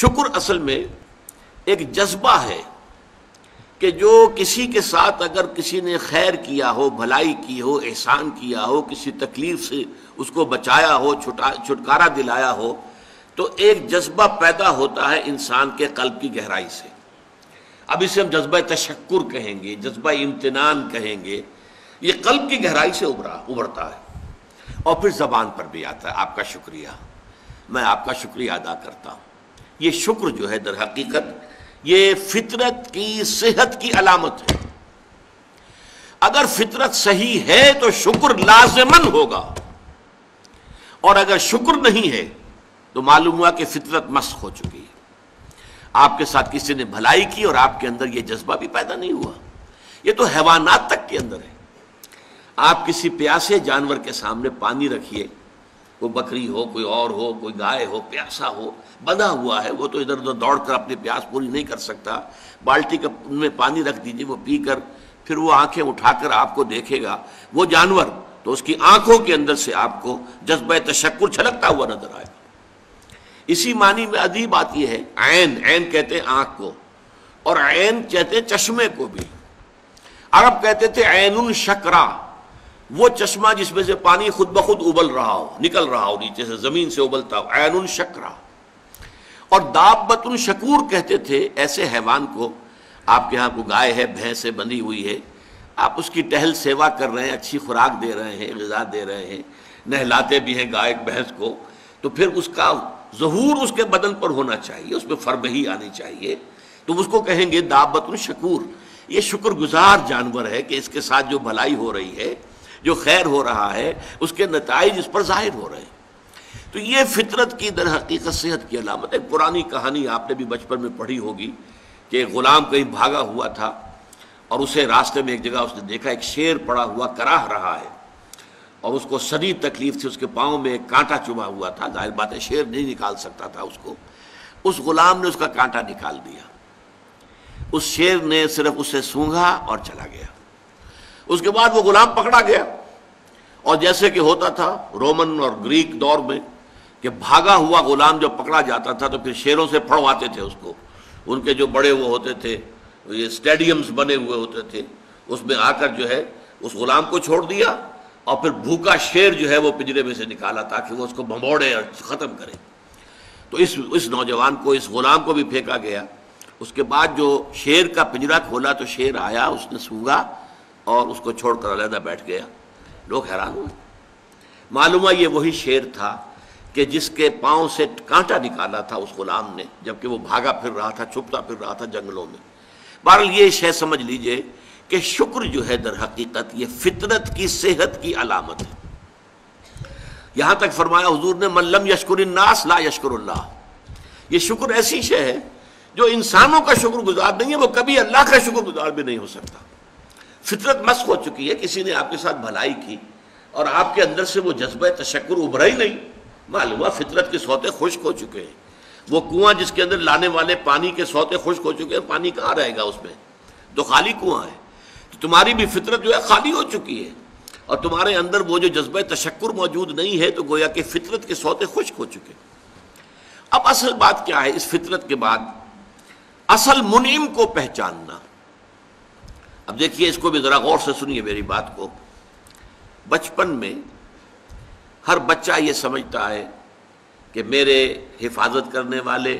شکر اصل میں ایک جذبہ ہے کہ جو کسی کے ساتھ اگر کسی نے خیر کیا ہو، بھلائی کی ہو، احسان کیا ہو، کسی تکلیف سے اس کو بچایا ہو، چھٹکارا دلایا ہو، تو ایک جذبہ پیدا ہوتا ہے انسان کے قلب کی گہرائی سے. اب اسے ہم جذبہ تشکر کہیں گے، جذبہ امتنان کہیں گے. یہ قلب کی گہرائی سے ابھرتا ہے اور پھر زبان پر بھی آتا ہے. آپ کا شکریہ، میں آپ کا شکریہ ادا کرتا ہوں. یہ شکر جو ہے در حقیقت یہ فطرت کی صحت کی علامت ہے. اگر فطرت صحیح ہے تو شکر لازماً ہوگا، اور اگر شکر نہیں ہے تو معلوم ہوا کہ فطرت مسخ ہو چکی ہے. آپ کے ساتھ کسی نے بھلائی کی اور آپ کے اندر یہ جذبہ بھی پیدا نہیں ہوا. یہ تو حیوانات تک کے اندر ہے. آپ کسی پیاسے جانور کے سامنے پانی رکھیے، کوئی بکری ہو، کوئی اور ہو، کوئی گائے ہو، پیاسا ہو، بندھا ہوا ہے، وہ تو ادھر ادھر دوڑ کر اپنی پیاس پوری نہیں کر سکتا. بالٹی میں پانی رکھ دیجیے، وہ پی کر پھر وہ آنکھیں اٹھا کر آپ کو دیکھے گا. وہ جانور تو اس کی آنکھوں کے اندر سے آپ کو جذبہ تشکر چھلکتا ہوا نظر آئے گا. اسی معنی میں عجیب بات یہ ہے، عین، عین کہتے ہیں آنکھ کو، اور عین کہتے ہیں چشمے کو بھی. عرب کہتے تھے عین الشکرا، وہ چشمہ جس میں سے پانی خود بخود ابل رہا ہو، نکل رہا ہو، نیچے سے زمین سے ابلتا ہو، عین الشکرا. اور دابۃ شکور کہتے تھے ایسے حیوان کو. آپ کے ہاں کو گائے ہے، بھینس ہے، بندھی ہوئی ہے، آپ اس کی ٹہل سیوا کر رہے ہیں، اچھی خوراک دے رہے ہیں، غذا دے رہے ہیں، نہلاتے بھی ہیں گائے بھینس کو، تو پھر اس کا ظہور اس کے بدن پر ہونا چاہیے، اس میں فربہی آنی چاہیے. تو اس کو کہیں گے دابۃ شکور. یہ شکر گزار جانور ہے کہ اس کے ساتھ جو بھلائی ہو رہی ہے، جو خیر ہو رہا ہے، اس کے نتائج اس پر ظاہر ہو رہے ہیں. تو یہ فطرت کی در حقیقت صحت کی علامت ہے. پرانی کہانی آپ نے بھی بچپن میں پڑھی ہوگی کہ ایک غلام کہیں بھاگا ہوا تھا اور اسے راستے میں ایک جگہ اس نے دیکھا ایک شیر پڑا ہوا کراہ رہا ہے، اور اس کو شدید تکلیف تھی. اس کے پاؤں میں ایک کانٹا چبھا ہوا تھا. ظاہر بات ہے شیر نہیں نکال سکتا تھا اس کو. اس غلام نے اس کا کانٹا نکال دیا. اس شیر نے صرف اسے سونگھا اور چلا گیا. اس کے بعد وہ غلام پکڑا گیا، اور جیسے کہ ہوتا تھا رومن اور گریک دور میں کہ بھاگا ہوا غلام جب پکڑا جاتا تھا تو پھر شیروں سے پھڑواتے تھے اس کو. ان کے جو بڑے وہ ہوتے تھے، یہ اسٹیڈیمز بنے ہوئے ہوتے تھے، اس میں آ کر جو ہے اس غلام کو چھوڑ دیا، اور پھر بھوکا شیر جو ہے وہ پنجرے میں سے نکالا تاکہ وہ اس کو بھموڑے اور ختم کرے. تو اس نوجوان کو، اس غلام کو بھی پھینکا گیا. اس کے بعد جو شیر کا پنجرا کھولا تو شیر آیا، اس نے سونگا اور اس کو چھوڑ کر علیحدہ بیٹھ گیا. لوگ حیران ہوئے. معلوم ہے یہ وہی شیر تھا کہ جس کے پاؤں سے کانٹا نکالا تھا اس غلام نے، جبکہ وہ بھاگا پھر رہا تھا، چھپتا پھر رہا تھا جنگلوں میں. بہرحال یہ شے سمجھ لیجئے کہ شکر جو ہے در حقیقت یہ فطرت کی صحت کی علامت ہے. یہاں تک فرمایا حضور نے من لم یشکر الناس لا یشکر اللہ. یہ شکر ایسی شے ہے جو انسانوں کا شکر گزار نہیں ہے، وہ کبھی اللہ کا شکر گزار بھی نہیں ہو سکتا. فطرت مسخ ہو چکی ہے. کسی نے آپ کے ساتھ بھلائی کی اور آپ کے اندر سے وہ جذبہ تشکر ابھرا ہی نہیں، معلوم ہوا فطرت کے سوتے خشک ہو چکے ہیں. وہ کنواں جس کے اندر لانے والے پانی کے سوتے خشک ہو چکے ہیں، پانی کہاں رہے گا اس میں؟ تو خالی کنواں ہے. تو تمہاری بھی فطرت جو ہے خالی ہو چکی ہے، اور تمہارے اندر وہ جو جذبہ تشکر موجود نہیں ہے، تو گویا کہ فطرت کے سوتے خشک ہو چکے. اب اصل بات کیا ہے اس فطرت کے بعد؟ اصل منعم کو پہچاننا. اب دیکھیے اس کو بھی ذرا غور سے سنیے میری بات کو. بچپن میں ہر بچہ یہ سمجھتا ہے کہ میرے حفاظت کرنے والے،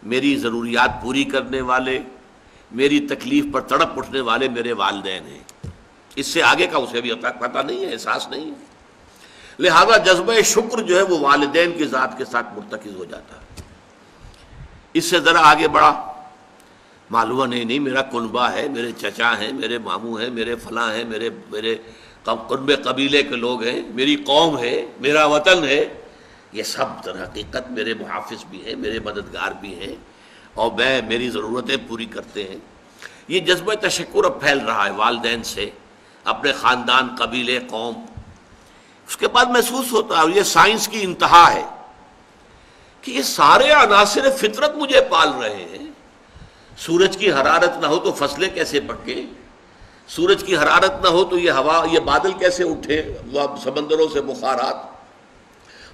میری ضروریات پوری کرنے والے، میری تکلیف پر تڑپ اٹھنے والے میرے والدین ہیں. اس سے آگے کا اسے بھی پتہ نہیں ہے، احساس نہیں ہے. لہذا جذبہ شکر جو ہے وہ والدین کی ذات کے ساتھ مرتکز ہو جاتا ہے. اس سے ذرا آگے بڑھا، معلوم نہیں میرا کنبہ ہے، میرے چچا ہیں، میرے ماموں ہیں، میرے فلاں ہیں، میرے کنبے قبیلے کے لوگ ہیں، میری قوم ہے، میرا وطن ہے. یہ سب در حقیقت میرے محافظ بھی ہیں، میرے مددگار بھی ہیں، اور میری ضرورتیں پوری کرتے ہیں. یہ جذبہ تشکر اب پھیل رہا ہے والدین سے، اپنے خاندان، قبیلے، قوم. اس کے بعد محسوس ہوتا ہے، اور یہ سائنس کی انتہا ہے، کہ یہ سارے عناصر فطرت مجھے پال رہے ہیں. سورج کی حرارت نہ ہو تو فصلیں کیسے پکیں؟ سورج کی حرارت نہ ہو تو یہ ہوا، یہ بادل کیسے اٹھے، سمندروں سے بخارات؟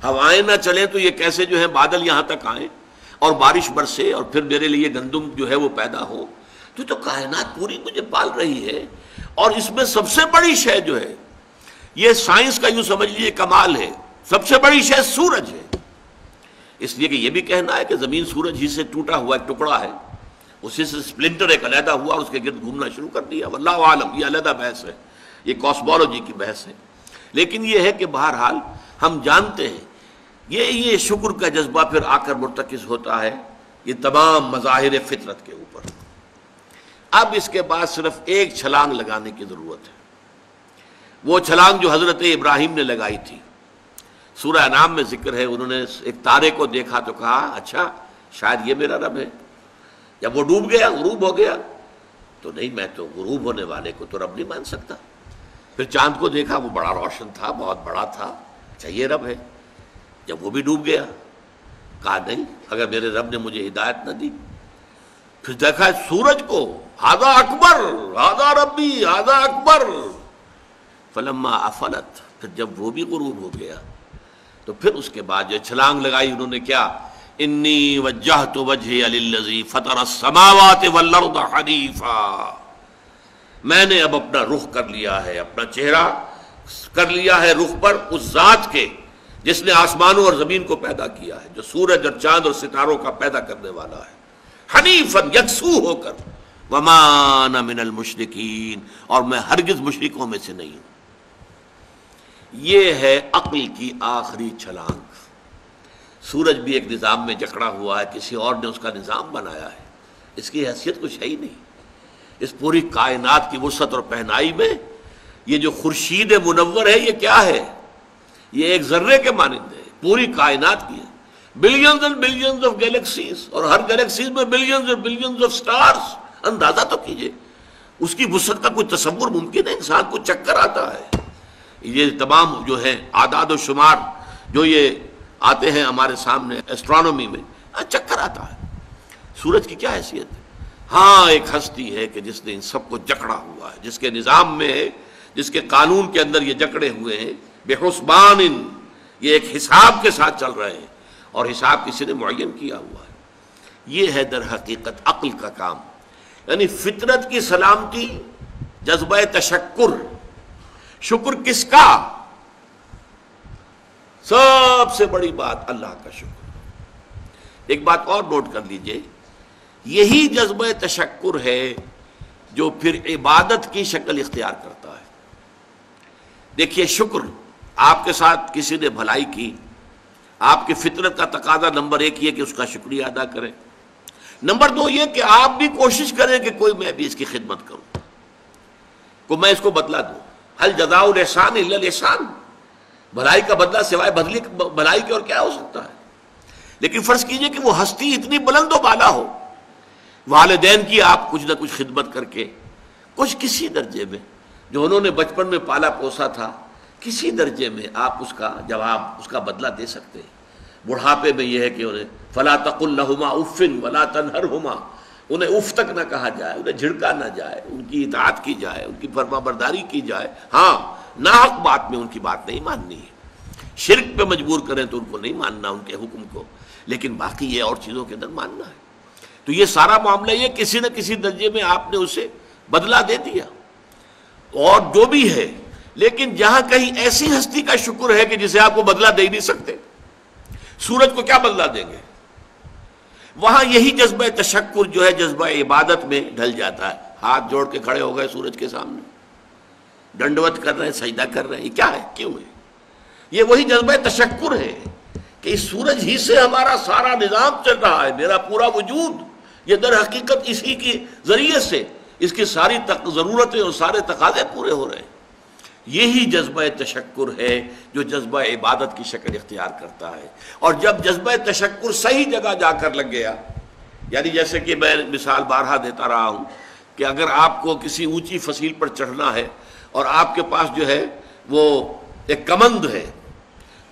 ہوائیں نہ چلیں تو یہ کیسے جو ہے بادل یہاں تک آئیں؟ اور بارش برسے اور پھر میرے لیے گندم جو ہے وہ پیدا ہو، تو کائنات پوری مجھے پال رہی ہے. اور اس میں سب سے بڑی شے جو ہے، یہ سائنس کا یوں سمجھ لیجیے کمال ہے، سب سے بڑی شے سورج ہے. اس لیے کہ یہ بھی کہنا ہے کہ زمین سورج ہی سے ٹوٹا ہوا ایک ٹکڑا ہے، اسی سے سپلنٹر ایک علیحدہ ہوا اور اس کے گرد گھومنا شروع کر دیا. واللہ عالم، یہ علیحدہ بحث ہے، یہ کاسمولوجی کی بحث ہے. لیکن یہ ہے کہ بہرحال ہم جانتے ہیں یہ شکر کا جذبہ پھر آ کر مرتکز ہوتا ہے یہ تمام مظاہر فطرت کے اوپر. اب اس کے بعد صرف ایک چھلانگ لگانے کی ضرورت ہے، وہ چھلانگ جو حضرت ابراہیم نے لگائی تھی. سورہ انعام میں ذکر ہے، انہوں نے ایک تارے کو دیکھا تو کہا اچھا شاید یہ میرا رب ہے. جب وہ ڈوب گیا، غروب ہو گیا، تو نہیں، میں تو غروب ہونے والے کو تو رب نہیں مان سکتا. پھر چاند کو دیکھا، وہ بڑا روشن تھا، بہت بڑا تھا، اچھا یہ رب ہے. جب وہ بھی ڈوب گیا، کہا نہیں، اگر میرے رب نے مجھے ہدایت نہ دی. پھر دیکھا سورج کو، ھذا اکبر، ھذا ربی، ھذا اکبر. فلما افلت، پھر جب وہ بھی غروب ہو گیا تو پھر اس کے بعد جو چھلانگ لگائی انہوں نے کیا، انی وجہت وجہی للذی فطر السماوات والارض حنیفا، میں نے اب اپنا رخ کر لیا ہے، اپنا چہرہ کر لیا ہے رخ پر اس ذات کے جس نے آسمانوں اور زمین کو پیدا کیا ہے، جو سورج اور چاند اور ستاروں کا پیدا کرنے والا ہے. حنیفا، یکسو ہو کر. وما انا من المشرکین، اور میں ہرگز مشرکوں میں سے نہیں ہوں. یہ ہے عقل کی آخری چھلانگ. سورج بھی ایک نظام میں جکڑا ہوا ہے، کسی اور نے اس کا نظام بنایا ہے، اس کی حیثیت کچھ ہے ہی نہیں. اس پوری کائنات کی وسعت اور پہنائی میں یہ جو خورشید منور ہے یہ کیا ہے؟ یہ ایک ذرے کے مانند ہے، پوری کائنات کی ہے. Billions and billions of galaxies, اور ہر گیلیکسیز میں billions and billions of stars. اندازہ تو کیجئے، اس کی وسعت کا کوئی تصور ممکن ہے؟ انسان کو چکر آتا ہے. یہ تمام جو ہے اعداد و شمار جو یہ آتے ہیں ہمارے سامنے ایسٹرانومی میں، چکر آتا ہے. سورج کی کیا حیثیت ہے؟ ہاں ایک ہستی ہے کہ جس نے ان سب کو جکڑا ہوا ہے، جس کے نظام میں ہے، جس کے قانون کے اندر یہ جکڑے ہوئے ہیں. بے حسبان، یہ ایک حساب کے ساتھ چل رہے ہیں، اور حساب کسی نے معین کیا ہوا ہے. یہ ہے در حقیقت عقل کا کام. یعنی فطرت کی سلامتی، جذبہ تشکر. شکر کس کا؟ سب سے بڑی بات اللہ کا شکر. ایک بات اور نوٹ کر لیجئے، یہی جذبہ تشکر ہے جو پھر عبادت کی شکل اختیار کرتا ہے. دیکھیے شکر، آپ کے ساتھ کسی نے بھلائی کی، آپ کی فطرت کا تقاضا نمبر ایک یہ کہ اس کا شکریہ ادا کریں. نمبر دو یہ کہ آپ بھی کوشش کریں کہ کوئی میں بھی اس کی خدمت کروں، کو میں اس کو بدلہ دوں. هل جزاء الاحسان الا الاحسان، بھلائی کا بدلہ سوائے بھلائی کے اور کیا ہو سکتا ہے؟ لیکن فرض کیجئے کہ وہ ہستی اتنی بلند و بالا ہو، والدین کی آپ کچھ نہ کچھ خدمت کر کے، کچھ کسی درجے میں جو انہوں نے بچپن میں پالا پوسا تھا، کسی درجے میں آپ اس کا جواب، اس کا بدلہ دے سکتے ہیں. بڑھاپے میں یہ ہے کہ انہیں فلا تقل لہما اف ولا تنہرہما، انہیں اف تک نہ کہا جائے، انہیں جھڑکا نہ جائے، ان کی اطاعت کی جائے، ان کی فرما برداری کی جائے. ہاں ناحق بات میں ان کی بات نہیں ماننی ہے، شرک پہ مجبور کریں تو ان کو نہیں ماننا، ان کے حکم کو، لیکن باقی یہ اور چیزوں کے اندر ماننا ہے. تو یہ سارا معاملہ یہ کسی نہ کسی درجے میں آپ نے اسے بدلہ دے دیا اور جو بھی ہے. لیکن جہاں کہیں ایسی ہستی کا شکر ہے کہ جسے آپ کو بدلہ دے نہیں سکتے، سورج کو کیا بدلہ دیں گے، وہاں یہی جذبہ تشکر جو ہے جذبہ عبادت میں ڈھل جاتا ہے. ہاتھ جوڑ کے کھڑے ہو گئے سورج کے سامنے، ڈنڈوت کر رہے ہیں، سجدہ کر رہے ہیں. یہ کیا ہے، کیوں ہے؟ یہ وہی جذبہ تشکر ہے کہ اس سورج ہی سے ہمارا سارا نظام چل رہا ہے، میرا پورا وجود یہ در حقیقت اسی کے ذریعے سے اس کی ساری ضرورتیں اور سارے تقاضے پورے ہو رہے ہیں. یہی جذبہ تشکر ہے جو جذبہ عبادت کی شکل اختیار کرتا ہے. اور جب جذبہ تشکر صحیح جگہ جا کر لگ گیا، یعنی جیسے کہ میں مثال بارہا دیتا رہا ہوں کہ اگر آپ کو کسی اونچی فصیل پر چڑھنا ہے اور آپ کے پاس جو ہے وہ ایک کمند ہے،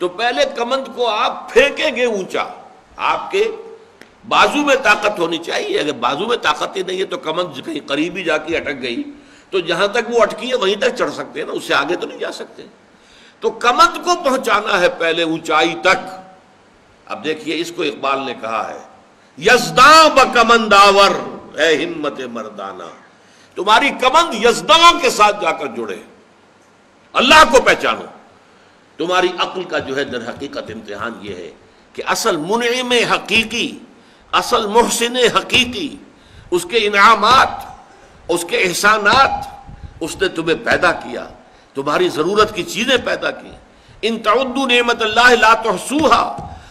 تو پہلے کمند کو آپ پھینکیں گے اونچا، آپ کے بازو میں طاقت ہونی چاہیے. اگر بازو میں طاقت ہی نہیں ہے تو کمند کہیں قریب ہی جا کے اٹک گئی تو جہاں تک وہ اٹکی ہے وہیں تک چڑھ سکتے ہیں نا، اس سے آگے تو نہیں جا سکتے. تو کمند کو پہنچانا ہے پہلے اونچائی تک. اب دیکھیے اس کو اقبال نے کہا ہے یزداں بکمند آور، اے ہمت مردانہ، تمہاری کمند یزداں کے ساتھ جا کر جڑے، اللہ کو پہچانو۔ تمہاری عقل کا جو ہے در حقیقت امتحان یہ ہے کہ اصل منعم حقیقی، اصل محسن حقیقی، اس کے انعامات، اس کے احسانات، اس نے تمہیں پیدا کیا، تمہاری ضرورت کی چیزیں پیدا کی۔ ان تعدوا نعمت اللہ لا تحصوها،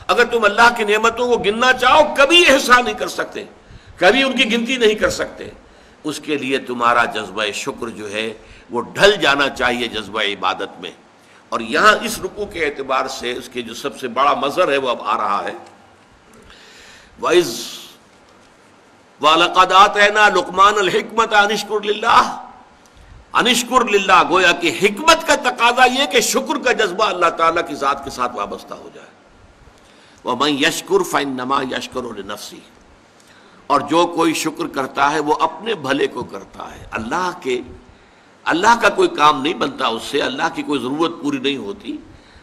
اگر تم اللہ کی نعمتوں کو گننا چاہو کبھی احسان نہیں کر سکتے، کبھی ان کی گنتی نہیں کر سکتے۔ اس کے لیے تمہارا جذبہ شکر جو ہے وہ ڈھل جانا چاہیے جذبہ عبادت میں۔ اور یہاں اس رکوع کے اعتبار سے اس کے جو سب سے بڑا مظہر ہے وہ اب آ رہا ہے، وَإِذْ وَلَقَدْ آتَيْنَا لُقْمَانَ الْحِكْمَةَ أَنِ اشْكُرْ لِلَّهِ، أَنِ اشْكُرْ لِلَّهِ، گویا کہ حکمت کا تقاضا یہ کہ شکر کا جذبہ اللہ تعالیٰ کی ذات کے ساتھ وابستہ ہو جائے۔ وَمَنْ يَشْكُرْ فَإِنَّمَا يَشْكُرُ لِنَفْسِهِ، اور جو کوئی شکر کرتا ہے وہ اپنے بھلے کو کرتا ہے۔ اللہ کا کوئی کام نہیں بنتا اس سے، اللہ کی کوئی ضرورت پوری نہیں ہوتی،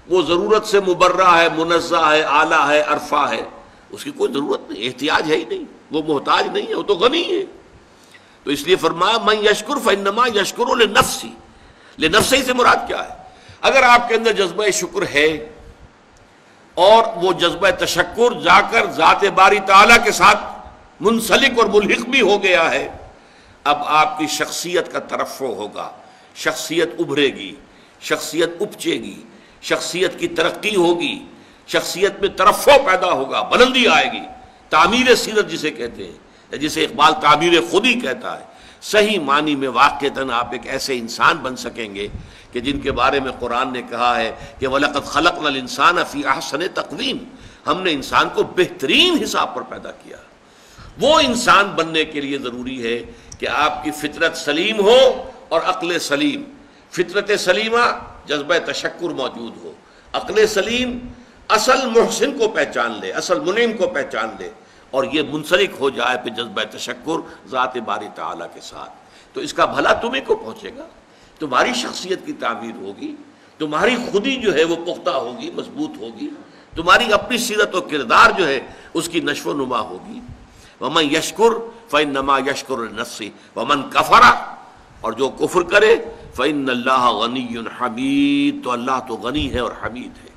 وہ ضرورت سے مبرہ ہے، منزہ ہے، اعلیٰ ہے، عرفہ ہے، اس کی کوئی ضرورت نہیں، احتیاج ہے ہی نہیں، وہ محتاج نہیں ہے، وہ تو غنی ہے۔ تو اس لیے فرمایا من یشکر فانما یشکر لنفسی، لنفسی سے مراد کیا ہے؟ اگر آپ کے اندر جذبہ شکر ہے اور وہ جذبہ تشکر جا کر ذات باری تعالیٰ کے ساتھ منسلک اور ملحق بھی ہو گیا ہے، اب آپ کی شخصیت کا ترفع ہوگا، شخصیت ابھرے گی، شخصیت اپچے گی، شخصیت کی ترقی ہوگی، شخصیت میں ترفع پیدا ہوگا، بلندی آئے گی، تعمیر سیرت جسے کہتے ہیں، جسے اقبال تعمیر خودی کہتا ہے۔ صحیح معنی میں واقعتاً آپ ایک ایسے انسان بن سکیں گے کہ جن کے بارے میں قرآن نے کہا ہے کہ وَلَقَدْ خَلَقْنَا الْإِنسَانَ فِي أَحْسَنِ تَقْوِيمٍ، ہم نے انسان کو بہترین حساب پر پیدا کیا۔ وہ انسان بننے کے لیے ضروری ہے کہ آپ کی فطرت سلیم ہو اور عقل سلیم۔ فطرت سلیمہ جذبہ تشکر موجود ہو، عقل سلیم اصل محسن کو پہچان لے، اصل منعم کو پہچان لے، اور یہ منسلک ہو جائے پہ جذبہ تشکر ذات باری تعالیٰ کے ساتھ، تو اس کا بھلا تمہیں کو پہنچے گا، تمہاری شخصیت کی تعمیر ہوگی، تمہاری خودی جو ہے وہ پختہ ہوگی، مضبوط ہوگی، تمہاری اپنی سیرت و کردار جو ہے اس کی نشو و نما ہوگی۔ وَمَنْ يَشْكُرْ فَإِنَّمَا يَشْكُرُ لِنَفْسِهِ وَمَنْ كَفَرَ، اور جو کفر کرے فَإِنَّ اللَّهَ غَنِيٌّ حَمِيدٌ، تو اللہ تو غنی ہے اور حمید ہے۔